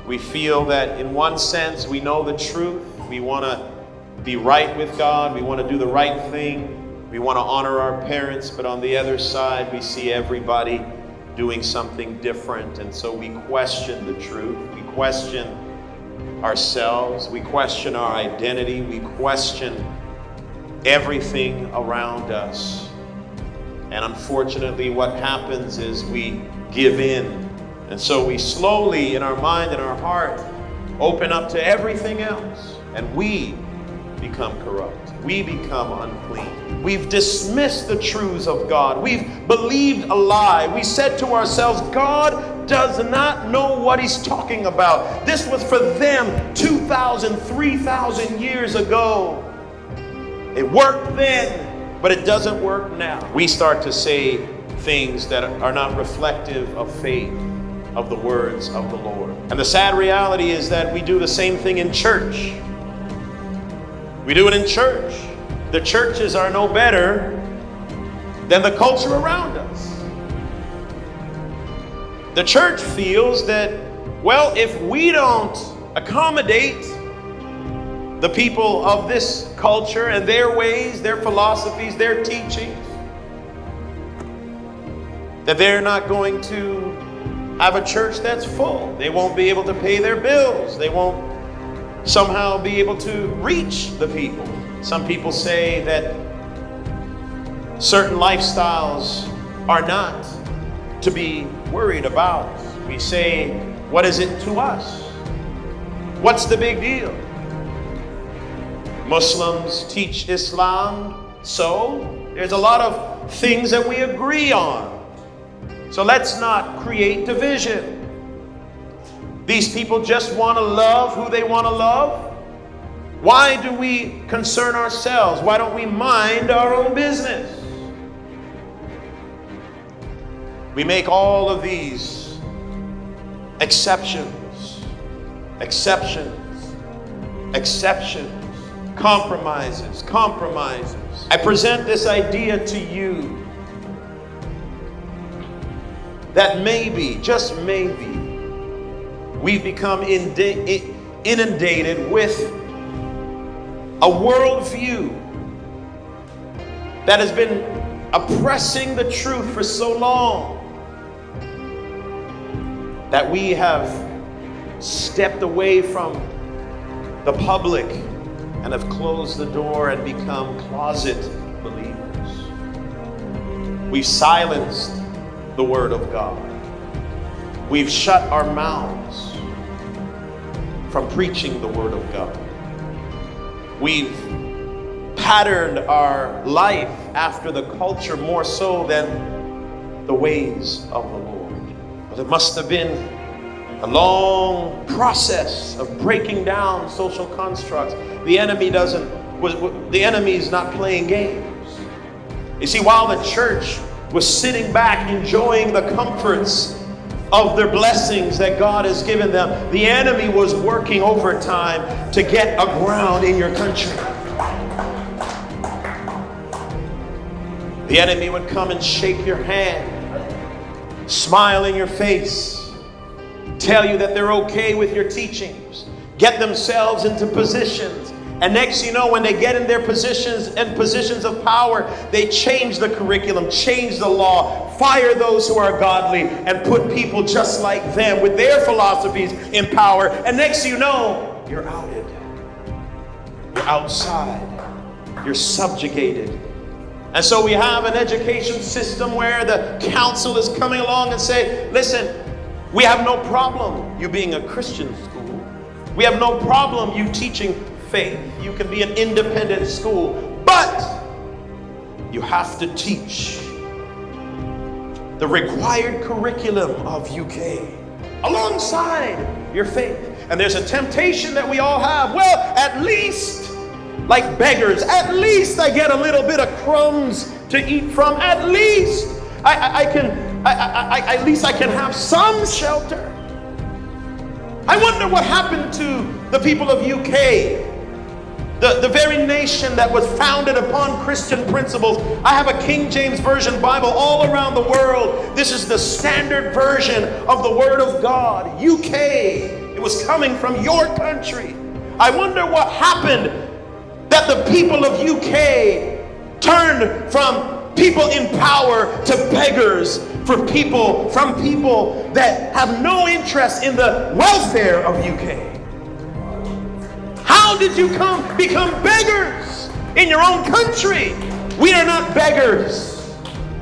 We feel that in one sense we know the truth. We want to be right with God. We want to do the right thing. We want to honor our parents. But on the other side, we see everybody doing something different. And so we question the truth. We question ourselves. We question our identity. We question everything around us. And unfortunately, what happens is we give in. And so we slowly, in our mind and our heart, open up to everything else. And we become corrupt. We become unclean. We've dismissed the truths of God. We've believed a lie. We said to ourselves, God does not know what he's talking about. This was for them 2,000, 3,000 years ago. It worked then, but it doesn't work now. We start to say things that are not reflective of faith, of the words of the Lord. And the sad reality is that we do the same thing in church. We do it in church. The churches are no better than the culture around us. The church feels that, well, if we don't accommodate the people of this culture and their ways, their philosophies, their teachings, that they're not going to have a church that's full. They won't be able to pay their bills. They won't somehow be able to reach the people. Some people say that certain lifestyles are not to be worried about. We say, what is it to us? What's the big deal? Muslims teach Islam, so there's a lot of things that we agree on. So let's not create division. These people just want to love who they want to love. Why do we concern ourselves? Why don't we mind our own business? We make all of these exceptions, compromises. I present this idea to you that maybe, just maybe, we've become inundated with a worldview that has been oppressing the truth for so long that we have stepped away from the public and have closed the door and become closet believers. We've silenced the Word of God. We've shut our mouths from preaching the Word of God. We've patterned our life after the culture more so than the ways of the Lord. But it must have been a long process of breaking down social constructs. The enemy is not playing games. You see, while the church was sitting back enjoying the comforts of their blessings that God has given them, the enemy was working overtime to get a ground in your country. The enemy would come and shake your hand, smile in your face, tell you that they're okay with your teachings, get themselves into positions. And next you know, when they get in their positions and positions of power, they change the curriculum, change the law, fire those who are godly, and put people just like them with their philosophies in power. And next you know, you're outed. You're outside. You're subjugated. And so we have an education system where the council is coming along and say, listen, we have no problem you being a Christian school. We have no problem you teaching faith. You can be an independent school, but you have to teach the required curriculum of UK alongside your faith. And there's a temptation that we all have. Well, at least, like beggars, at least I get a little bit of crumbs to eat from. At least at least I can have some shelter. I wonder what happened to the people of UK. The very nation that was founded upon Christian principles. I have a King James Version Bible all around the world. This is the standard version of the Word of God. UK. It was coming from your country. I wonder what happened that the people of UK turned from people in power to beggars from people that have no interest in the welfare of UK. How did you become beggars in your own country? We are not beggars.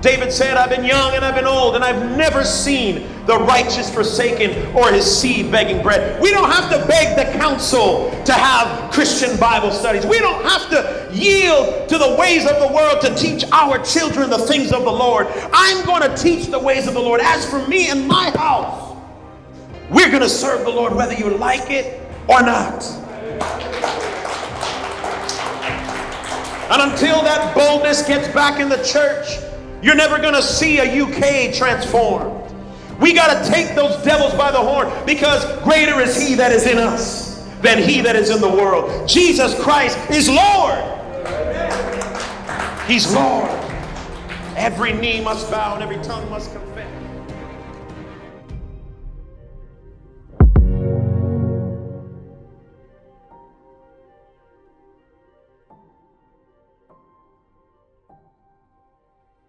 David said, I've been young and I've been old, and I've never seen the righteous forsaken or his seed begging bread. We don't have to beg the council to have Christian Bible studies. We don't have to yield to the ways of the world to teach our children the things of the Lord. I'm going to teach the ways of the Lord. As for me and my house, we're going to serve the Lord whether you like it or not. And until that boldness gets back in the church, you're never going to see a UK transformed. We got to take those devils by the horn, because greater is he that is in us than he that is in the world. Jesus Christ is Lord. He's Lord. Every knee must bow and every tongue must confess.